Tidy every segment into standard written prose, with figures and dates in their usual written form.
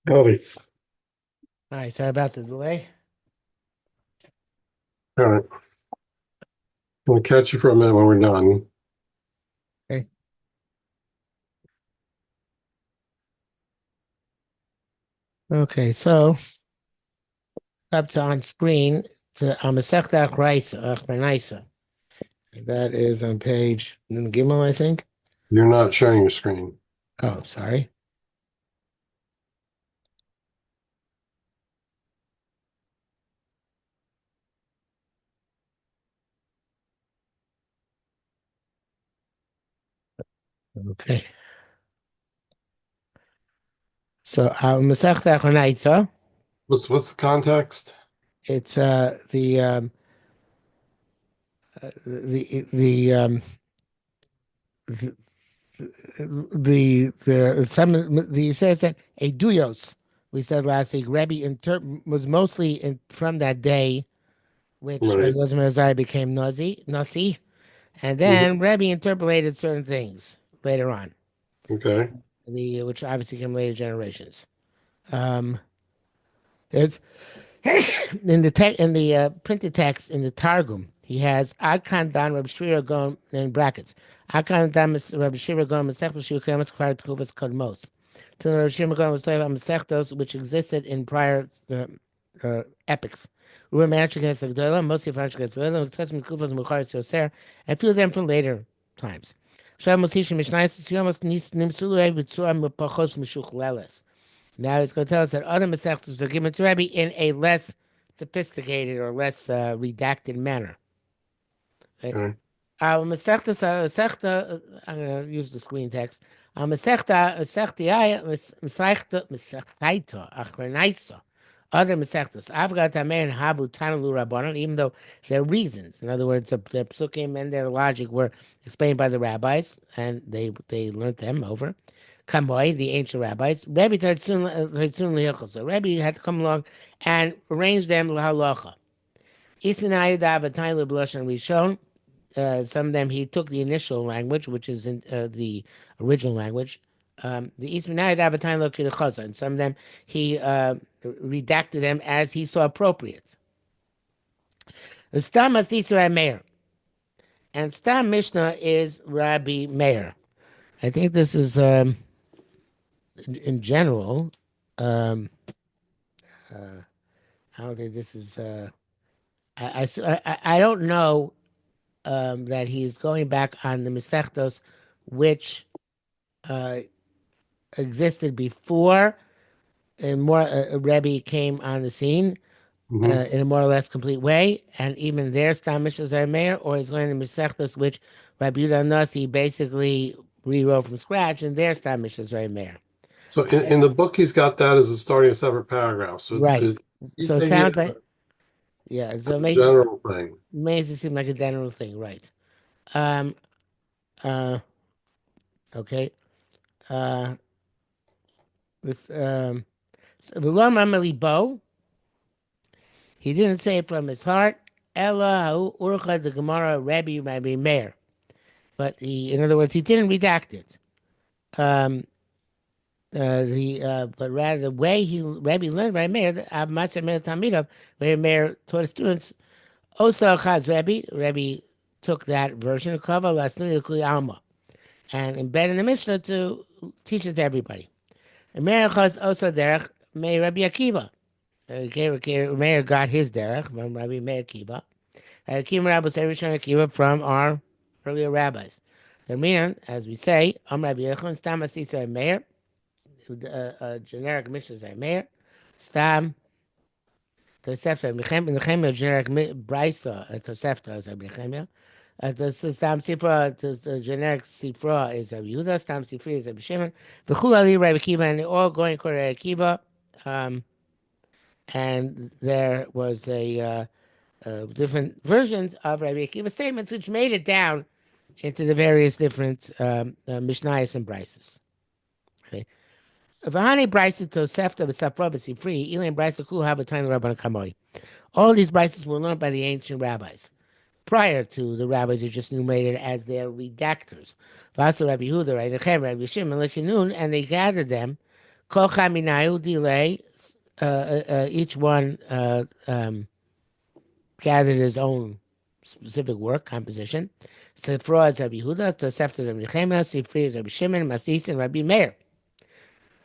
Howdy. All right, sorry about the delay. All right. We'll catch you for a minute when we're done. Okay. Okay, so up to on screen to Masechta Achrenaisa. That is on page Gimel, I think. You're not sharing your screen. Oh, sorry. Okay. So Masechta Achrenaisa. What's the context? It's the the some the says that a duyos we said last week. Rebbe was mostly from that day, which Rebbe Right. Elazar became Nasi. And then Mhm. Rebbe interpolated certain things later on, Okay. which obviously came later generations. Um, there's in the printed text in the Targum, he has Ad Kan Dan Reb Shira Gon in brackets. Ad Kan Dan Reb Shira Gon Masechtos Shukemas Kvar Tkuvas Kodmos. Till Reb Shira Gon was talking about Masechtos which existed in prior epics. Uwe Mashik has Agdola, mostly of Hashik has Agdola, Testament Kufas Mukhar Yoser, and few of them from later times. Shem Moshe Mishnayos Yomos Nimsulu B'Tzura Mepachos Meshuchleles. Now he's going to tell us that other Masechtas are given to Rebbe in a less sophisticated or less redacted manner. Right? Okay. Masechta, I'm going to use the screen text. Masechtaita, Achrenaisa, other Masechtas. Avgat Amer and Habu Tanalu Rabbanon, even though their reasons, in other words, their psukim and their logic were explained by the rabbis, and they learned them over. Kamoi, the ancient rabbis, Rebbe Tartzun Lehilchos. So Rebbe had to come along and arrange them lahalacha. Isinayu Davatai Leblush Rishon. Some of them he took the initial language, which is in the original language. The Isinayu Davatai Lokilchaza, and some of them he redacted them as he saw appropriate. Stam Astisra Meir, and Stam Mishnah is Rabbi Meir. I think this is in general. Um, uh, I don't think this is. I don't know that he's going back on the Masechtos, which uh, existed before, and more Rebbe came on the scene Hmm. in a more or less complete way, and even there, Stam Mishnahs are Meir, or he's going to Masechtos, which Rabbi Yudah Nasi basically rewrote from scratch, and their Stam Mishnahs are Meir. So in the book, he's got that as a starting a separate paragraph. So Right. he's So it making sounds it like, yeah, so a general thing. makes it seem like a general thing, right? Um, uh, okay. Uh, this V'lo Mamali Bo. He didn't say it from his heart. Ella Urcha the Gemara Rabbi Meir. But he, in other words, he didn't redact it. Um, but rather the way Rabbi learned Rabbi Meir, Maser Meir Talmidav, Rabbi Meir taught his students. Osa Chaz Rabbi took that version of Kava Lasnuli Kuli Alma and embedded in the Mishnah to teach it to everybody. And Meir Chaz Osa Derech Meir Rabbi Akiva. Meir got his derech from Rabbi Meir Akiva. Akiva Rabbi Rishon Akiva from our earlier rabbis. The Mian, as we say, Rabbi Yechon Stam Asisa Meir, generic Mishnah say Meir, Stam Tosefta Nechemia generic Brisa Tosefta is Rabbi Nechemia. The Stam Sifra, the generic Sifra is Rabbi Yehuda, Stam Sifri is Rabbi Shimon, V'chul Ali Rabbi Akiva, and they're all going to Rabbi Akiva. Um, and there was a different versions of Rabbi Akiva's statements, which made it down into the various different Mishnayos and Brises. Okay. V'hani Brisa Tosefta v'Safra v'Sifri, Ilan Brisa Kulu Havatayim Rabban Kamoi. All these Brises were learned by the ancient rabbis prior to the rabbis who just enumerated as their redactors. Vasa Rabbi Huda, Rabbi Nechem, Rabbi Shimon, Lechinun, and they gathered them. Kol chaminayu delay. Each one gathered his own specific work composition. Sifra is Rabbi Yehuda, Tosefta Rabbi Nechemia, Sifri is Rabbi Shimon, Masdis, and Rabbi Meir.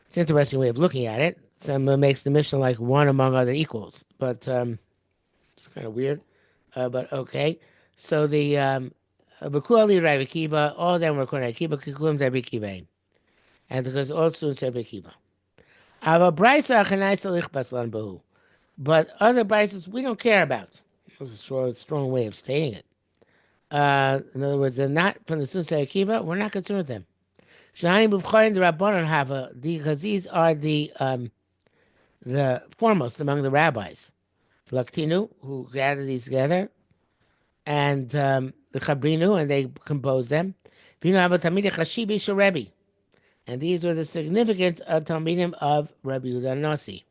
It's an interesting way of looking at it. Some makes the Mishnah like one among other equals, but it's kind of weird. But okay. So the Bekuali Rabbi Kiva, all of them were called Rabbi Kiva, Kikulim Rabbi Kiva, and because all students Rabbi Kiva. Ava Brisa Achanaisa Lichbas Lan Bahu. But other Brisas we don't care about. That's a strong way of stating it. In other words, they're not from the Sunsei Akiva. We're not concerned with them. Shani Muvchayin the Rabbanon Hava, because these are the foremost among the rabbis. Laktinu, who gathered these together, and the Chabrinu, and they composed them. Vino Hava Tamid Chashibi Sharebi, and these are the significant Talmidim of Rabbi Yehuda Nasi.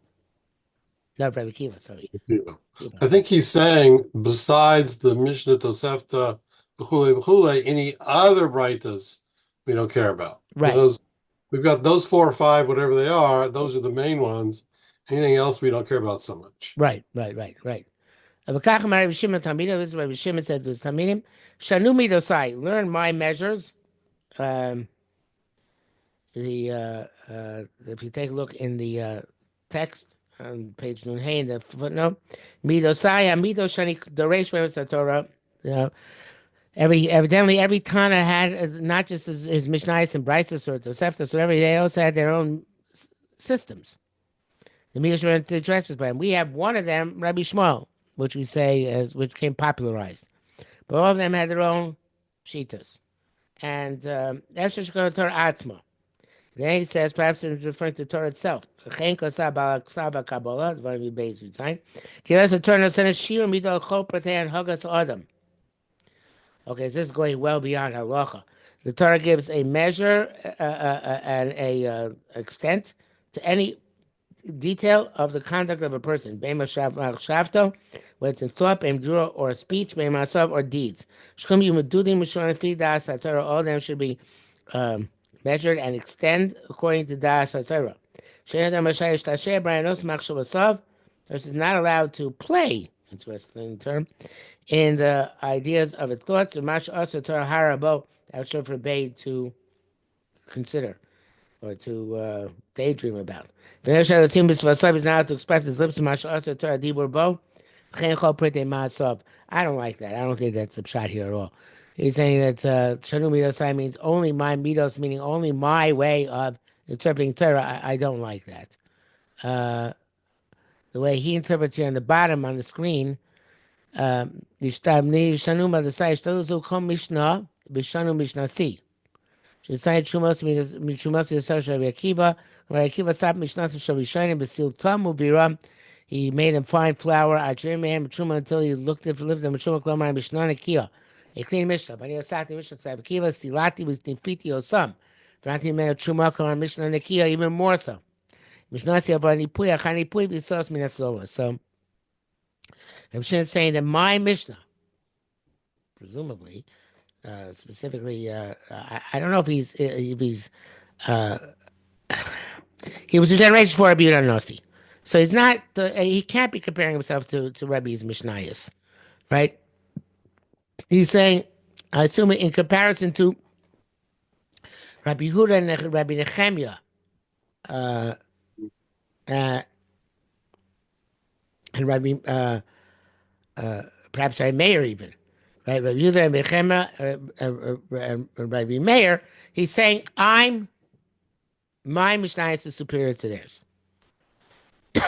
Not Rabbi Kiva, sorry. Kiva. Kiva. I think he's saying, besides the Mishnah Tosefta, v'chule, any other brightas we don't care about. Right. We've got those 4 or 5, whatever they are. Those are the main ones. Anything else we don't care about so much. Right. Rabbi Shimon said to his Talmidim, Shanu midosai, learn my measures. If you take a look in the text on page Nunhei in the footnote, midosai amido shani doresh me'os Torah. Evidently every Tana had not just his Mishnayos and Brises or Toseftas or every they also had their own systems. The Midrash went to addresses by him. We have one of them, Rabbi Shmuel, which we say which became popularized. But all of them had their own shitas. And that's just going to Torah Atzma. Then he says, perhaps it's referring to Torah itself. Okay, so this is going well beyond halacha. The Torah gives a measure and a extent to any detail of the conduct of a person. Whether it's in thought, or speech, or deeds. All of them should be measured and extend according to Das HaTorah. This is not allowed to play, interesting term, in the ideas of its thoughts. That should forbade to consider or to daydream about. Is not to express his lips. I don't like that. I don't think that's a shot here at all. He's saying that Shanu Midosai means only my Midos, meaning only my way of interpreting Torah. I don't like that. The way he interprets here on the bottom on the screen, Shanu Madasai, Mishnah, Bishanu Mishnasi. Shesai Chumos Yisrael Rabbi Akiva. Rabbi Akiva stopped Mishnah Shel Rishonim B'sil Tam Ubiram. He made him fine flour. Achirim Mehem Truma until he lived in Truma Klomar Mishnah Nekia. A clean Mishnah. But he was sat in Mishnah Rabbi Akiva. Silati was Nifiti Osam. Granting made a Truma Klomar Mishnah Nekia even more so. Mishnah Siabani Puya Chani Puy B'sos Minasova. So Rabbi Shimon is saying that my Mishnah, presumably, specifically, I don't know if he's he was a generation before Rabbi Yehuda Nossi, so he's not. He can't be comparing himself to Rebbe's Mishnayos, right? He's saying, I assume, in comparison to Rabbi Yehuda and Rabbi Nechemia, and Rabbi perhaps Rabbi Meir even. Right, Rabbi Yehuda and Nechemia, Rabbi Meir, he's saying, my Mishnayos is superior to theirs.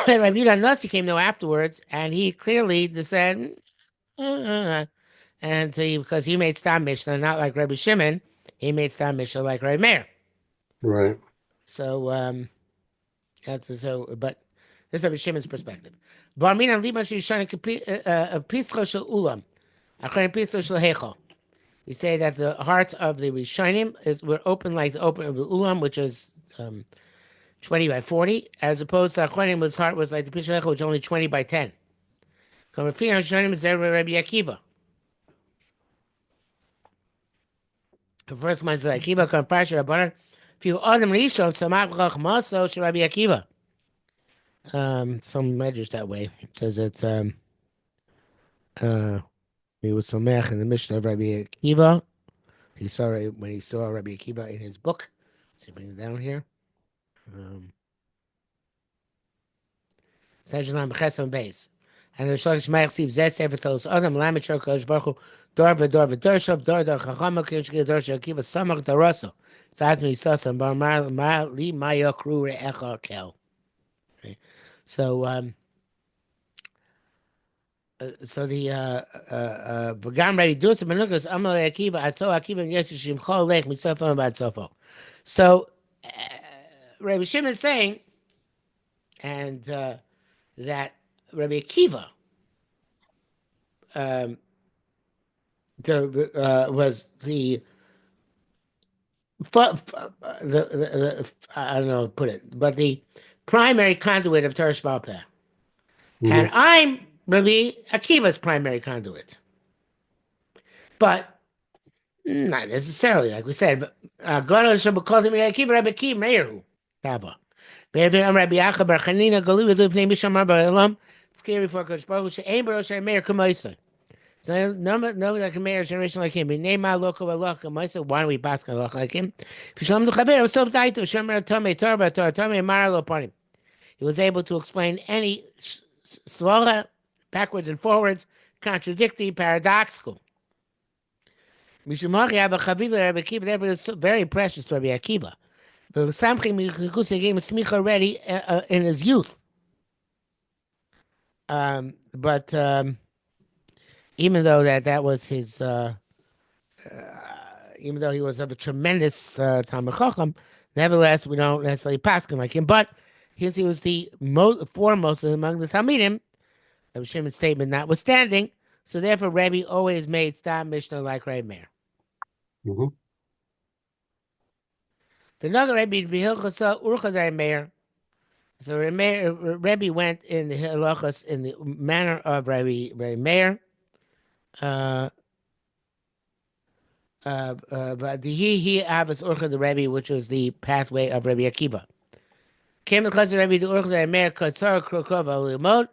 Rabbi Yehuda Nasi came though afterwards, and he clearly said, and because he made Stam Mishnah, not like Rabbi Shimon, he made Stam Mishnah like Rabbi Meir. Right. So but this is Rabbi Shimon's perspective. Barmina Liban Shishana Pischa Shel Ulam. We say that the hearts of the Rishonim were open like the open of the Ulam, which is 20 by 40, as opposed to Achronim, heart was like the Pisha which is only 20 by 10. Kamafir Rishonim is there Rabbi Akiva. The first one is Akiva, Kampasha Rabbanan, Few Adam Rishon Samach Chachmaso Rabbi Akiva. Some measures that way. It says it's uh he was Somech in the Mishnah of Rabbi Akiva. He saw it when he saw Rabbi Akiva in his book. Let's see, bring it down here. Sejalan B'Chesam Beis. And the Shlosh Meir Siv Zeh Sefer Tolos Adam Lamed Shor Kodesh Baruch Hu Dor V'Dor V'Dor Shav Dor Dor Chachama Kirsh Dor Shor Akiva Samach Doroso Tzad Misasam Bar Mar Li Maya Kru Re'echa Kel. So so the V'gam Rabbi Dusa Menukas Amal Akiva Ato Akiva Yeshishim Chol Lech Misafo Bad Sofo. So Rabbi Shimon is saying, and that Rabbi Akiva was the I don't know how to put it, but the primary conduit of Torah Sheba'al Peh. And I'm Rabbi Akiva's primary conduit. But not necessarily, like we said. Gaon Shabbat Rabbi Akiva Meir Taba. Rabbi Acha Bar Chanina Galu V'Lifnei Mishamar Ba'Elam. It's scary for Kodesh Baruch Hu She'ein Barosh Meir K'Moisei. So no like a Meir generation like him. Name my local Allah K'Moisei. Why don't we bask Allah like him? Shalom L'Chaver Sof Daito Shemer Tomei Torah Torah Tomei Mara Lo Panim. He was able to explain any svara backwards and forwards, contradictory, paradoxical. Mishum Hachi Abba Chavila Rabbi Akiva. That was very precious to Rabbi Akiva. But Samchim Michukus gave him a smicha already in his youth. But even though that was his, even though he was of a tremendous Talmid Chacham, nevertheless we don't necessarily pass him like him. But he was the foremost among the Talmidim. Rabbi Shimon's statement notwithstanding, so therefore Rebbe always made Stam Mishnah like Rebbe Meir. The Nagar Rebbe B'Hilchasa Urchadai Meir. So Rebbe went in the halachas in the manner of Rebbe Meir. But he avas Urcha the Rebbe, which was the pathway of Rebbe Akiva. Came the class of Rebbe the Urcha Meir Katzar Krokov Alimod.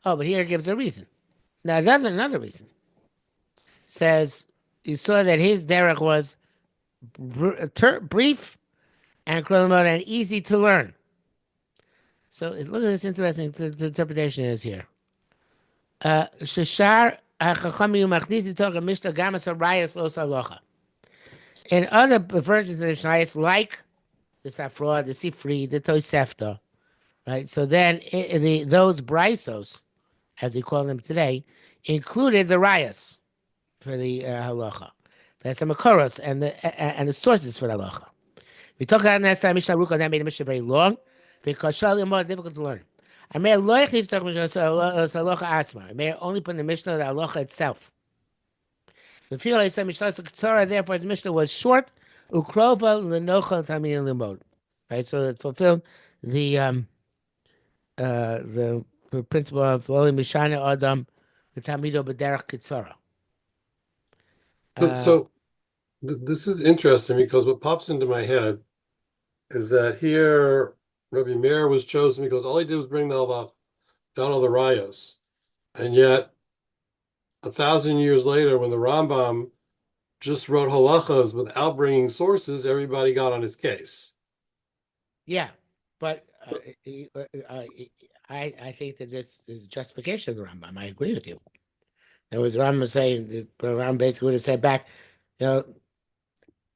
Oh, but here it gives a reason. Now, that's another reason. It says you saw that his derech was brief and and easy to learn. So look at this interesting interpretation is here. Sheshar in other versions of the Mishnayos, like the Safra, the Sifri, the Tosefta, right? So then those brisos, as we call them today, included the rayas for the halacha. That's the makoros and the sources for the halacha. We talked about last time Mishnah Ruka that made the Mishnah very long because Shalim more difficult to learn. I may loich needs to talk about halacha atzma. I may only put in the Mishnah the halacha itself. The feel I said Mishnah Ketzara, therefore his Mishnah was short. Ukrova lenochal tamin limod. Right, so it fulfilled the principle of Loli Mishana Adam the Tamido B'derech Ketzara. So this is interesting because what pops into my head is that here Rabbi Meir was chosen because all he did was bring the halach, down all the rayos, and yet 1,000 years later, when the Rambam just wrote halachas without bringing sources, everybody got on his case. Yeah, but I think that this is justification of the Rambam. I agree with you. There was Rambam saying the Rambam basically would have said back,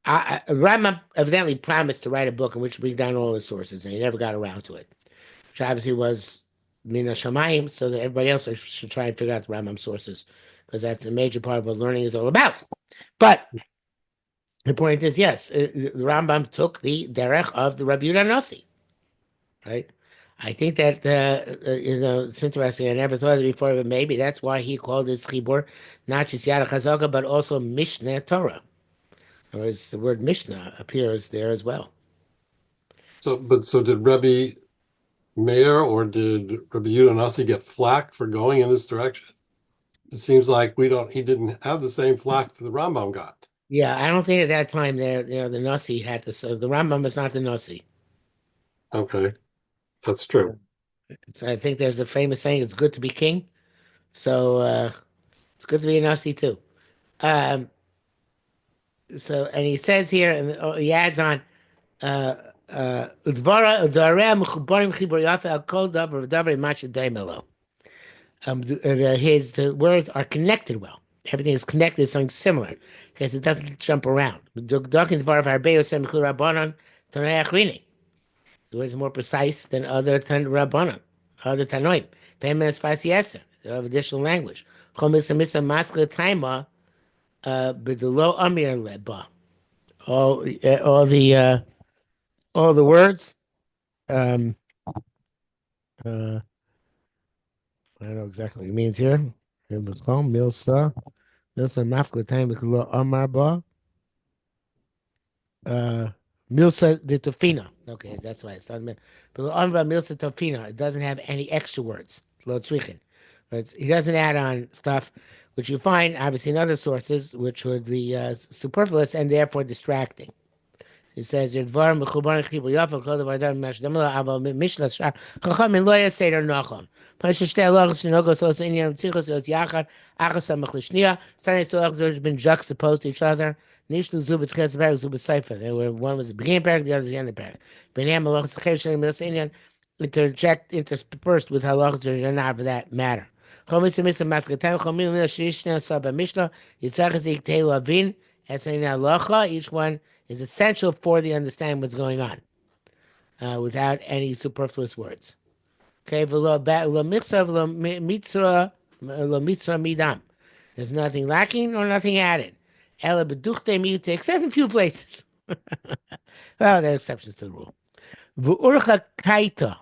Rambam evidently promised to write a book in which bring down all the sources, and he never got around to it, which obviously was Mina Shamayim, so that everybody else should try and figure out the Rambam sources, because that's a major part of what learning is all about. But the point is, yes, the Rambam took the derech of the Rabbi Yehuda Nasi, right? I think that it's interesting. I never thought of it before, but maybe that's why he called his chibur not just Yad Chazaka, but also Mishneh Torah, or the word Mishnah appears there as well. So did Rebbe Meir or did Rabbi Yehuda Nasi get flack for going in this direction? It seems like he didn't have the same flack that the Rambam got. Yeah, I don't think at that time there, the Nasi had to. So the Rambam is not the Nasi. Okay, that's true. So I think there's a famous saying: "It's good to be king." So it's good to be a Nasi too. Um, and he says here, and he adds on, "Udvara udarei mechubarim chibur yafe al kol davar v'davar imashe daimelo." The words are connected well. Everything is connected, something similar, because it doesn't jump around. The words are more precise than other Rabbanon, other Tanoim. Payment is Fasiesa, of additional language. Chomis Misa Maskla Taima, Bidelo Amir Leba. All, uh, all the uh, all the words. Um, uh, I don't know exactly what it means here. It was called Milsa. Milsa Maskla Taima Bidelo Amar Ba. Uh, Milsa de Tofina. Okay, that's why it's not. But Amra Milsa Tofina. It doesn't have any extra words. Lo tzrichin. He doesn't add on stuff which you find obviously in other sources, which would be superfluous and therefore distracting. He says, "Yedvar mechubar chibur yafa kol davar dar mashdamla ava mishla shar chacham lo yaseder nachon." Pasha shtei halachos shenogos also inyan tzirchos yos yachad achos hamach lishniya. Standing two halachos which have been juxtaposed to each other. Nishlu zu b'tches parak zu b'seifer. They were one was the beginning parak, the other is the end of the parak. B'nei halachos chev shem milos inyan interspersed with halachos which are not for that matter. Chomis misa maskatem chomim milos shishna saba mishla yitzachas iktei lavin. As in halacha, each one is essential for the understanding what's going on without any superfluous words. Okay, midam. There's nothing lacking or nothing added. Ela beduchte mute, except in a few places. Well, there are exceptions to the rule. V'urcha kaita.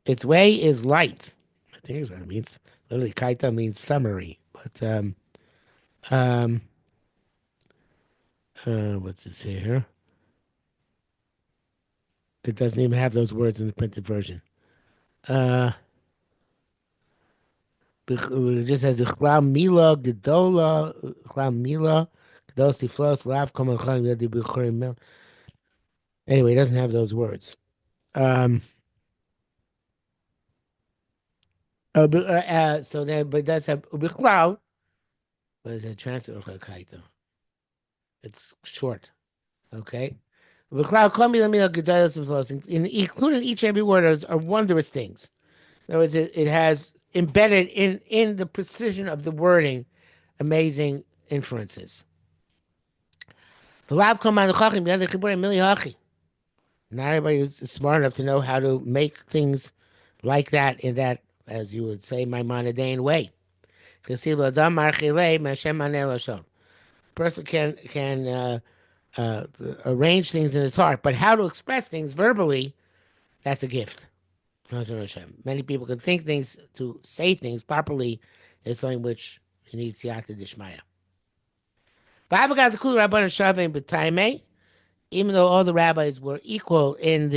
Its way is light. I think that's what it means. Literally, kaita means summary. But um, what's this here? It doesn't even have those words in the printed version. Uh, it just says Chlam Mila Gedola Chlam Mila Gedos Tiflos Lav Kama Chlam Yadi B'Chorim Mil. Anyway, it doesn't have those words. Um, so then, but it does have Bichlal. What is that translate? It's short. Okay. Bichlal Klam Mila Mila Gedolos Tiflos. Including each and every word are wondrous things. In other words, it has embedded in the precision of the wording amazing inferences. Not everybody is smart enough to know how to make things like that in that, as you would say, Maimonidean way. Person can arrange things in his heart, but how to express things verbally, that's a gift. Many people can think things, to say things properly is something which needs siyata dishmaya. Even though all the rabbis were equal in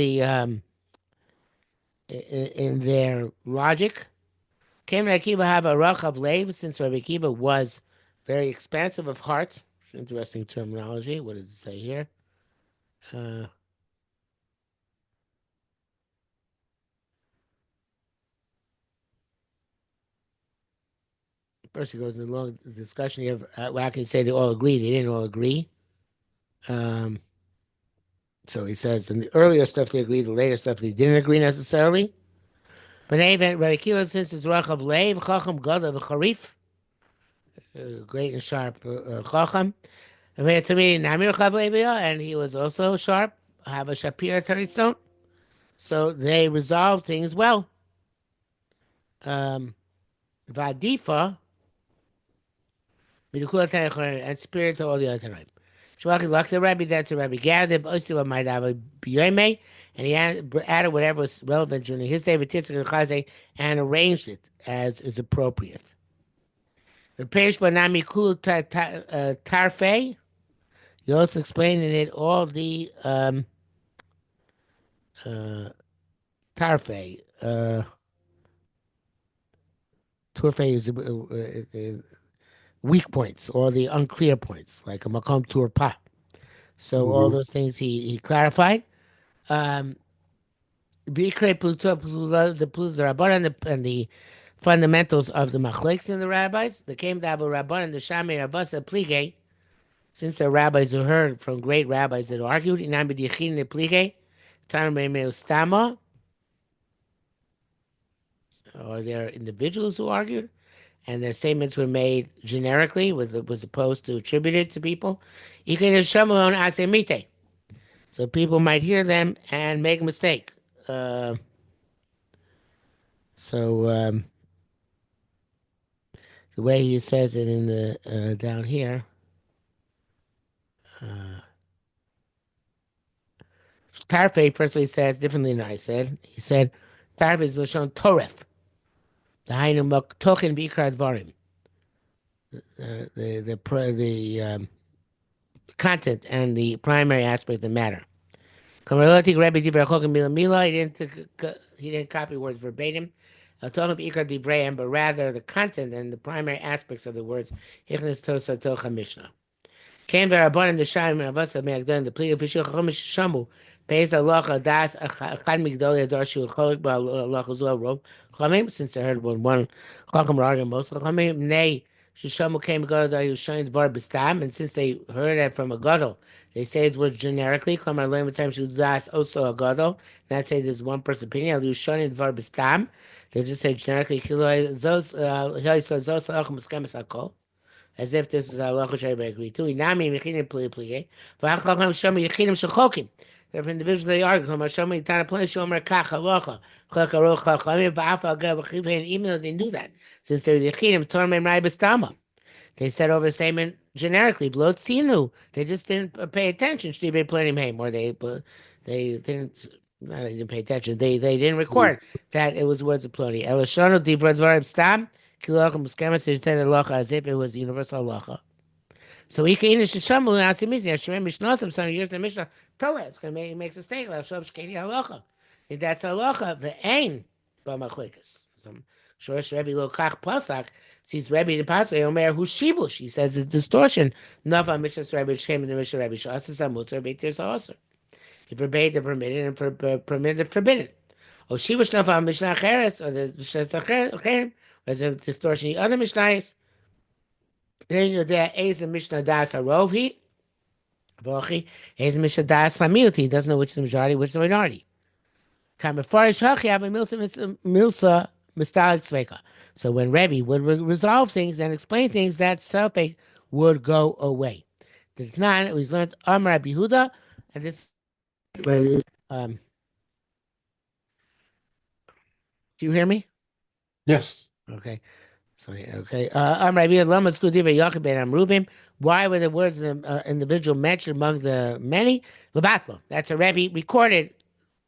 in their logic, came Rabbi Akiva have a rach of lev, since Rabbi Akiva was very expansive of heart. Interesting terminology. What does it say here? Uh, First, he goes in a long discussion here of how can you say they all agree? They didn't all agree. Um, so he says in the earlier stuff they agreed, the later stuff they didn't agree necessarily. But even Rabbi Akiva, since it's rach of lev, chacham gadol v'charif, great and sharp chacham. To me, Namir Chavlevia, and he was also sharp, have a Shapir Taritstone. So they resolved things well. Um, Vadifa, and spirit to all the other time. Shwaki locked the Rabbi, that's a Rabbi Gadib, Osiva Maidava Biyome, and he added whatever was relevant during his day with Titzak and Chaze and arranged it as is appropriate. The Perish Banami Kulu Tarfe, he also explained in it all the uh, Tarfe. Turfe is weak points or the unclear points, like a makom tur pa. So all Mhm. those things he clarified. Um, Bikre Pluto, the Rabban and the fundamentals of the machlekes in the rabbis. The came to Abu Rabban and the Shamir Avasa Plige, since the rabbis who heard from great rabbis that argued, in Amidichin the Plige, Tanme Meustama, or there are individuals who argued, and their statements were made generically, was opposed to attributed to people. Ikin Shamalon Asemite. So people might hear them and make a mistake. Uh, so the way he says it in the down here, uh, Tarfe firstly says differently than I said. He said Tarfe is Lashon Toref. The Hainu Mok Token Bikrat Varim. The content and the primary aspect of the matter. Kamaroti Rebbe Dibra Chokim Mila Mila. He didn't copy words verbatim. Tochim Ikar Dibreim, but rather the content and the primary aspects of the words. Hichnes Tosa Tocha Mishnah. Came there upon the Shine of us Magdalene, the plea of Vishil Chomish Shamu, pays Allah Das Achad Migdol Darshu Cholik Ba Allah as well wrote Chomim, since I heard one Chacham Rag and most Chomim, nay, Shishamu came Gadol Dar Yushain Dvar Bistam, and since they heard that from a Gadol, they say it's words generically, Klamar Lam time Shu Das also a Gadol, not say there's one person opinion, Al Yushain Dvar Bistam, they just say generically, Kiloi Zos, Zos Alach Muskemes Akol, as if this is halacha shayba agree to. Inami mechinim pli pli. V'achacham shomer yechinim shechokim. Therefore, individuals they argue. Chama shomer yitana pli shomer kach halacha. Chok aroch chachamim v'af al gav chivin. Even though they knew that, since they're yechinim, tormem rai b'stama. They said over the statement generically. V'lo tzinu. They just didn't pay attention. Shtibe planim heim, or they didn't. No, they didn't pay attention. They didn't record that it was words of ploni. Elashonu divrei dvarim stam. Kilach muskemes is said halacha as if it was universal halacha. So he can shamul asimizi Hashem Mishnayos. Some years the Mishnah Torah it's going to make makes a statement. Hashem shkeni halacha. If that's halacha, the ain b'machlikas. Some shorish Rebbe lo kach pasak sees Rebbe the pasuk Omer hu shibush. He says it's distortion. Nava Mishnah Rebbe came in the Mishnah Rebbe shas samutzer beitir sa'aser. He forbade the permitted and permitted the forbidden. O shibush nava Mishnah Cheres or the Mishnah Cheres. There's a distortion. The other Mishnayos, then you're there, is the Mishnah Das Harovhi, Vochi, is the Mishnah Das Hamiuti. He doesn't know which is the majority, which is the minority. Kamefarish Hachi, have a Milsa Mistalik Sveka. So when Rebbe would resolve things and explain things, that Sopek would go away. The Tnan, we learned Amar Yehuda, and this, um, do you hear me? Yes. Okay. So okay. Why were the words of the individual mentioned among the many? Labatlo. That's a Rebbe recorded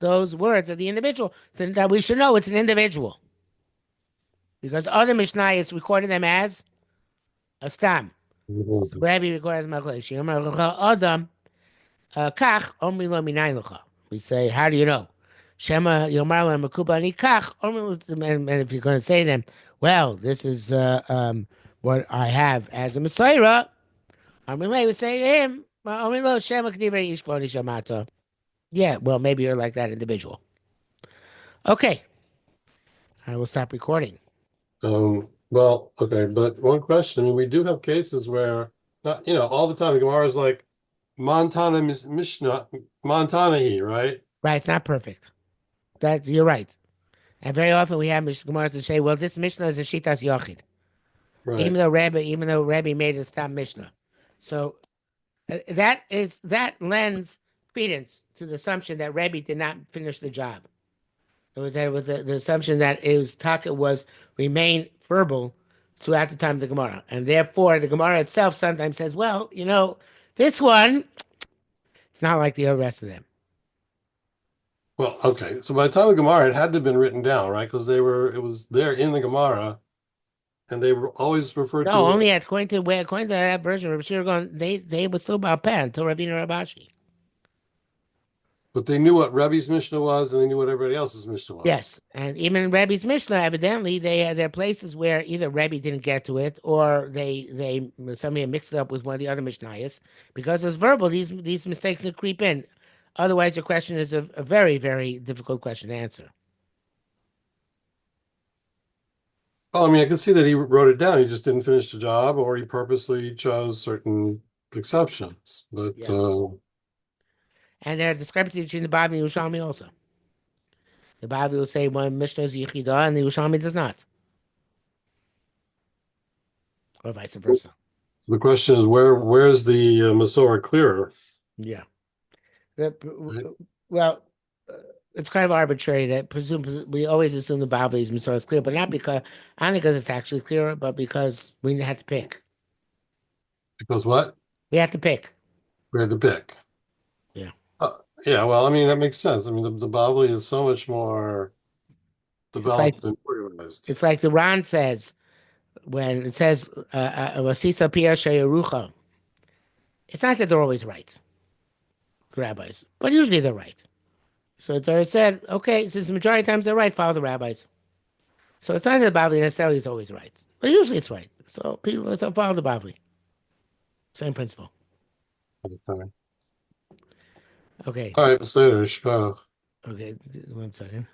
those words of the individual, so that we should know it's an individual. Because other Mishnayos recorded them as a stam. So Mhm. Rebbe recorded as Machlei. Adam kach omri lo minayin lecha. We say, how do you know? Shema yomar lo makubani kach and if you're going to say to them, well, this is what I have as a Messiah, Amrilay would say to him, omri lo shema k'divrei ish ploni shamata. Yeah, well, maybe you're like that individual. Okay, I will stop recording. Well, okay, but one question. I mean, we do have cases where not, all the time the Gemara is like Montana Mishnah Montana he, right? Right, it's not perfect. You're right. And very often we have Gemara to say, well, this Mishnah is a Shitas Yochid. Right. Even though Rebbe made it a Stam Mishnah. So that lends credence to the assumption that Rebbe did not finish the job. It was the assumption that it was Taka was remain verbal throughout the time of the Gemara, and therefore the Gemara itself sometimes says, "Well, this one, it's not like the rest of them." Well, okay. So by the time of the Gemara, it had to have been written down, right? Because it was there in the Gemara, and they were always referred No, to it. only according to that version, Rabbi Shira going, they were still about pen until Rabbeinu Rabashi. But they knew what Rebbe's Mishnah was, and they knew what everybody else's Mishnah was. Yes, and even in Rebbe's Mishnah, evidently they had there are places where either Rebbe didn't get to it, or they somebody mixed it up with one of the other Mishnayos. Because it's verbal, these mistakes will creep in. Otherwise, your question is a very very difficult question to answer. Well, I mean, I could see that he wrote it down. He just didn't finish the job, or he purposely chose certain exceptions. But Yeah, and there are discrepancies between the Bavli and Yerushalmi also. The Bavli will say one Mishnah is Yechidah, and the Yerushalmi does not, or vice versa. the question is, where's the Masorah clearer? Yeah. The, Right? well, uh, it's kind of arbitrary that presumably we always assume the Bavli is Masorah is clear, but not because I don't think because it's actually clearer, but because we had to pick. Because what? We have to pick. We had to pick. Yeah. Uh, yeah, well, I mean, that makes sense. I mean, the Bavli is so much more It's like developed and organized. it's like the Ran says when it says Wasisa Pia Sheyarucha. It's not that they're always right, the rabbis, but usually they're right. So they said, okay, since the majority of times they're right, follow the rabbis. So it's not that the Bavli necessarily is always right, but usually it's right. So people so follow the Bavli. Same principle. Okay. Okay. All right, later. Shkach. Okay. 1 second.